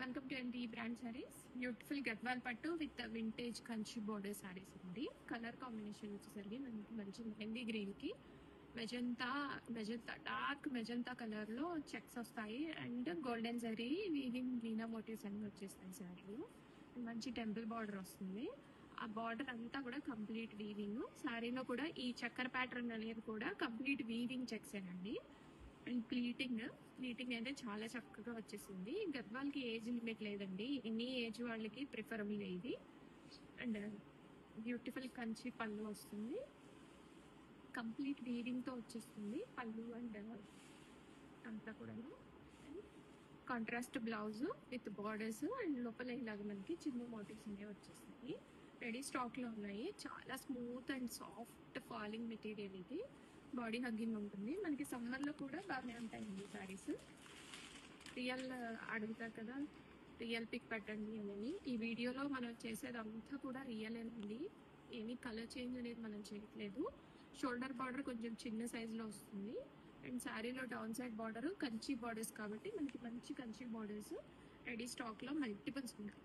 Welcome to NT brand sarees. Beautiful Gadwal pattu with vintage Kanchi border sarees అండి. Colour combination వచ్చేసరికి మనకి మంచి మెహందీ గ్రీన్ కి మెజంతా డార్క్ మెజంతా కలర్ లో చెక్స్ వస్తాయి and golden zari weaving veena motifs అన్ని వచ్చేస్తాయి శారీలో. మంచి టెంపుల్ బార్డర్ వస్తుంది. ఆ బార్డర్ అంతా కూడా కంప్లీట్ వీవింగ్. శారీలో కూడా ఈ చక్కర్ ప్యాటర్న్ అనేది కూడా కంప్లీట్ వీవింగ్ చెక్స్ అండి. అండ్ ప్లీటింగ్ అయితే చాలా చక్కగా వచ్చేసింది. గద్వాల్కి ఏజ్ లిమిట్ లేదండి, ఎనీ ఏజ్ వాళ్ళకి ప్రిఫరబుల్ ఇది. అండ్ బ్యూటిఫుల్ కంచి పళ్ళు వస్తుంది, కంప్లీట్ వీవింగ్ తో వచ్చేస్తుంది పళ్ళు అండ్ అంతా కూడా. Contrast blouse with borders and లోపల ఇలాగ మనకి చిన్న మోటివ్స్ అనేవి వచ్చేస్తాయి. రెడీ స్టాక్ లో ఉన్నాయి. చాలా smooth and soft falling material ఇది. బాడీ హగ్గింగ్ ఉంటుంది. మనకి సమ్మర్ లో కూడా బాగానే ఉంటాయండి సారీస్. రియల్ అడుగుతారు కదా, రియల్ పిక్ పెట్టండి అని. ఈ వీడియోలో మనం చేసేది అంతా కూడా రియల్ అండి. ఏమీ కలర్ చేంజ్ అనేది మనం చేయట్లేదు. షోల్డర్ బార్డర్ కొంచెం చిన్న సైజ్ లో వస్తుంది అండ్ శారీలో down side border Kanchi borders కాబట్టి మనకి మంచి కంచి బార్డర్స్ రెడీ స్టాక్ లో మల్టిపుల్స్ ఉన్నాయి.